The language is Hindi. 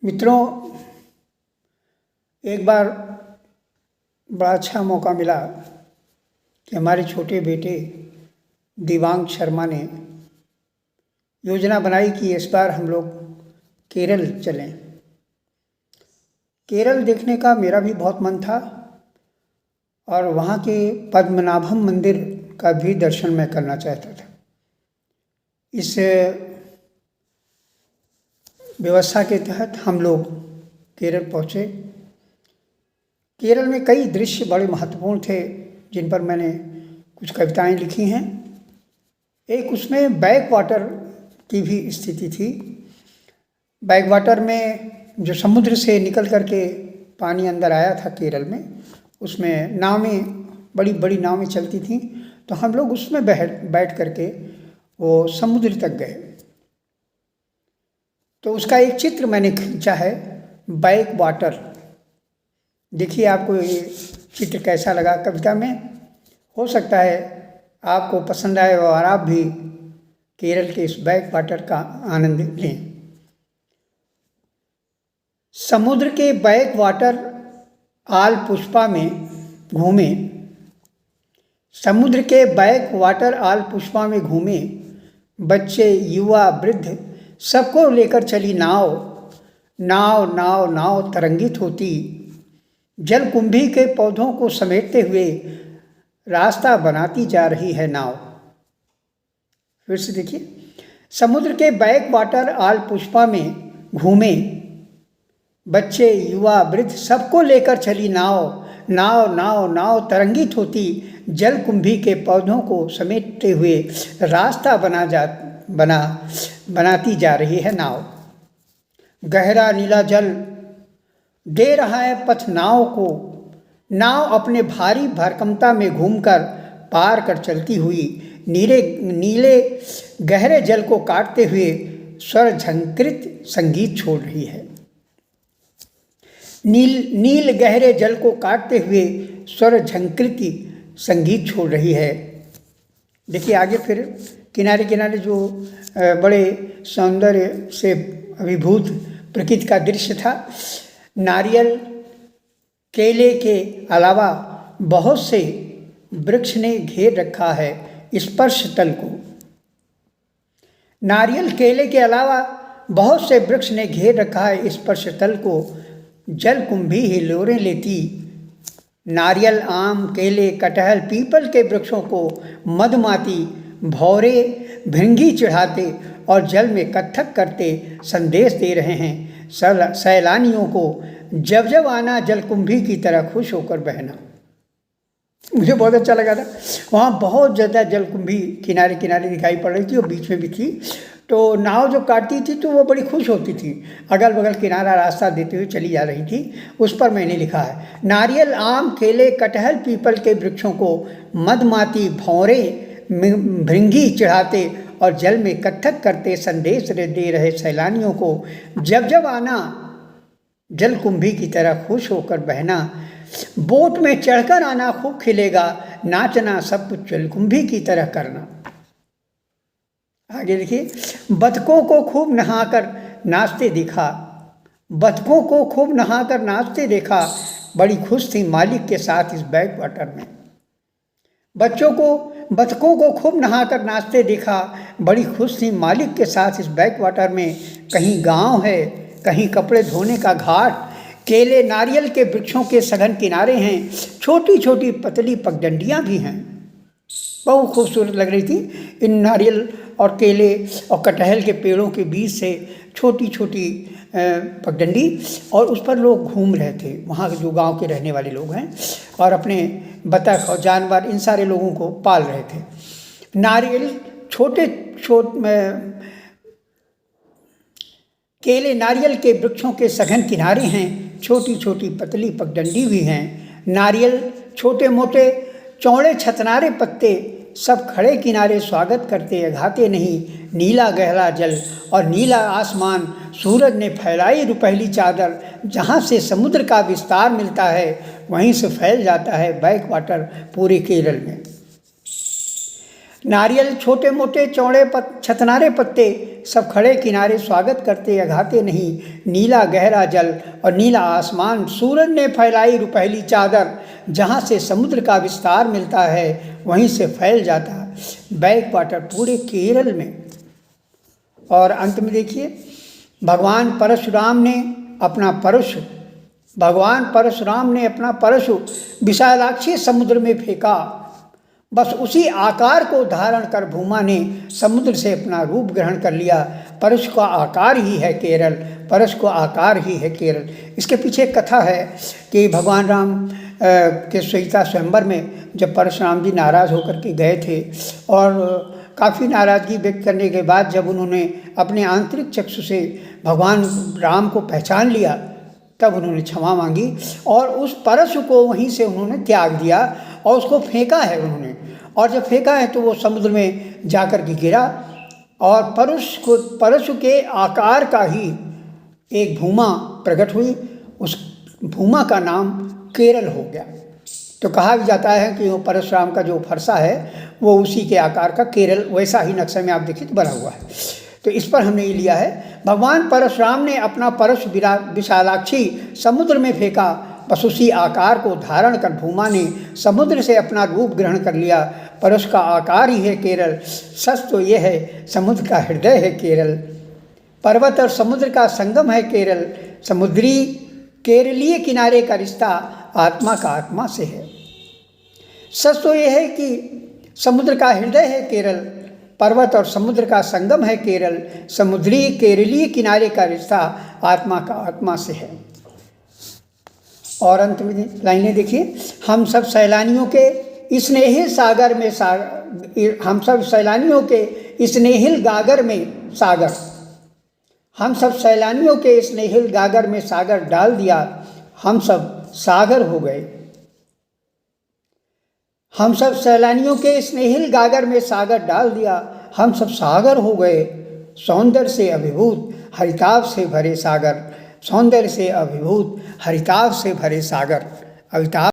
मित्रों, एक बार बड़ा अच्छा मौका मिला कि हमारे छोटे बेटे दिव्यांग शर्मा ने योजना बनाई कि इस बार हम लोग केरल चलें। केरल देखने का मेरा भी बहुत मन था और वहाँ के पद्मनाभम मंदिर का भी दर्शन मैं करना चाहता था। इस व्यवस्था के तहत हम लोग केरल पहुँचे। केरल में कई दृश्य बड़े महत्वपूर्ण थे जिन पर मैंने कुछ कविताएं लिखी हैं। एक उसमें बैक वाटर की भी स्थिति थी। बैक वाटर में जो समुद्र से निकल करके पानी अंदर आया था केरल में, उसमें नावें, बड़ी बड़ी नावें चलती थीं, तो हम लोग उसमें बैठ करके वो समुद्र तक गए। तो उसका एक चित्र मैंने खींचा है, बैक वाटर। देखिए आपको ये चित्र कैसा लगा कविता में। हो सकता है आपको पसंद आए और आप भी केरल के इस बैक वाटर का आनंद लें। समुद्र के बैक वाटर आल पुष्पा में घूमे, समुद्र के बैक वाटर आल पुष्पा में घूमे, बच्चे युवा वृद्ध सबको लेकर चली नाव। नाव नाव नाव तरंगित होती, जल कुंभी के पौधों को समेटते हुए रास्ता बनाती जा रही है नाव। फिर से देखिए, समुद्र के बैक वाटर आल पुष्पा में घूमे, बच्चे युवा वृद्ध सबको लेकर चली नाव। नाव नाव नाव तरंगित होती, जल कुंभी के पौधों को समेटते हुए रास्ता बनाती जा रही है नाव। गहरा नीला जल दे रहा है पथ नाव को। नाव अपने भारी भरकमता में घूमकर पार कर चलती हुई नीले गहरे जल को काटते हुए स्वर झंकृत संगीत छोड़ रही है। नील गहरे जल को काटते हुए स्वर झंकृति संगीत छोड़ रही है। देखिए आगे फिर किनारे किनारे जो बड़े सौंदर्य से अभिभूत प्रकृति का दृश्य था। नारियल केले के अलावा बहुत से वृक्ष ने घेर रखा है स्पर्श तल को। नारियल केले के अलावा बहुत से वृक्ष ने घेर रखा है स्पर्श तल को। जल कुंभी हिलोरें लेती, नारियल आम केले कटहल पीपल के वृक्षों को मधुमाती भौरे भृंगी चढ़ाते और जल में कत्थक करते संदेश दे रहे हैं सैलानियों को, जब जब आना जल कुंभी की तरह खुश होकर बहना। मुझे बहुत अच्छा लगा था। वहाँ बहुत ज़्यादा जल कुंभी किनारे किनारे दिखाई पड़ रही थी और बीच में भी थी। तो नाव जो काटती थी तो वो बड़ी खुश होती थी, अगल बगल किनारा रास्ता देते हुए चली जा रही थी। उस पर मैंने लिखा है, नारियल आम केले कटहल पीपल के वृक्षों को मधुमाती भौरे भृंगी चढ़ाते और जल में कत्थक करते संदेश दे रहे सैलानियों को, जब जब आना जल कुंभी की तरह खुश होकर बहना। बोट में चढ़कर आना खूब खिलेगा, नाचना सब कुछ जल कुंभी की तरह करना। आगे देखिए, बतखों को खूब नहाकर नाचते देखा, बतखों को खूब नहाकर नाचते देखा, बड़ी खुश थी मालिक के साथ इस बैक वाटर में। बतखों को खूब नहाकर नाचते देखा, बड़ी खुश थी मालिक के साथ इस बैक वाटर में। कहीं गांव है, कहीं कपड़े धोने का घाट, केले नारियल के वृक्षों के सघन किनारे हैं, छोटी छोटी पतली पगडंडियाँ भी हैं। बहुत खूबसूरत लग रही थी। इन नारियल और केले और कटहल के पेड़ों के बीच से छोटी छोटी पगडंडी, और उस पर लोग घूम रहे थे, वहाँ जो गांव के रहने वाले लोग हैं, और अपने बतख और जानवर इन सारे लोगों को पाल रहे थे। नारियल केले नारियल के वृक्षों के सघन किनारे हैं, छोटी छोटी पतली पगडंडी भी हैं। नारियल छोटे मोटे चौड़े छतनारे पत्ते सब खड़े किनारे स्वागत करते अघाते नहीं। नीला गहरा जल और नीला आसमान, सूरज ने फैलाई रुपहली चादर, जहाँ से समुद्र का विस्तार मिलता है वहीं से फैल जाता है बैक वाटर पूरे केरल में। नारियल छोटे मोटे चौड़े छतनारे पत्ते सब खड़े किनारे स्वागत करते अघाते नहीं। नीला गहरा जल और नीला आसमान, सूरज ने फैलाई रुपहली चादर, जहाँ से समुद्र का विस्तार मिलता है वहीं से फैल जाता है। बैक वाटर पूरे केरल में। और अंत में देखिए, भगवान परशुराम ने अपना परशु विशालाक्षी समुद्र में फेंका। बस उसी आकार को धारण कर भूमा ने समुद्र से अपना रूप ग्रहण कर लिया। परशु का आकार ही है केरल, परशु का आकार ही है केरल। इसके पीछे एक कथा है कि भगवान राम के सीता स्वयंवर में जब परशुराम जी नाराज़ होकर के गए थे और काफ़ी नाराज़गी व्यक्त करने के बाद जब उन्होंने अपने आंतरिक चक्षु से भगवान राम को पहचान लिया, तब उन्होंने क्षमा मांगी और उस परशु को वहीं से उन्होंने त्याग दिया और उसको फेंका है उन्होंने। और जब फेंका है तो वो समुद्र में जाकर के गिरा और परशु के आकार का ही एक भूमा प्रकट हुई। उस भूमा का नाम केरल हो गया। तो कहा भी जाता है कि वो परशुराम का जो फरसा है वो उसी के आकार का केरल, वैसा ही नक्शे में आप देखिए तो बना हुआ है। तो इस पर हमने ये लिया है, भगवान परशुराम ने अपना परशु विशालाक्षी समुद्र में फेंका। बस उसी आकार को धारण कर भूमा ने समुद्र से अपना रूप ग्रहण कर लिया। परशु का आकार ही है केरल। सच तो ये है, समुद्र का हृदय है केरल। पर्वत और समुद्र का संगम है केरल। समुद्री केरलीय किनारे का रिश्ता आत्मा का आत्मा से है। सच तो ये है कि समुद्र का हृदय है केरल, पर्वत और समुद्र का संगम है केरल। समुद्री केरलीय किनारे का रिश्ता आत्मा का आत्मा से है। और अंत में लाइनें देखिए, हम सब सैलानियों के स्नेहिल सागर में हम सब सैलानियों के स्नेहिल गागर में सागर, हम सब सैलानियों के स्नेहिल गागर में सागर डाल दिया, हम सब सागर हो गए। हम सब सैलानियों के स्नेहिल गागर में सागर डाल दिया, हम सब सागर हो गए। सौंदर्य से अभिभूत हरिताभ से भरे सागर, सौंदर्य से अभिभूत हरिताभ से भरे सागर। अभिताभ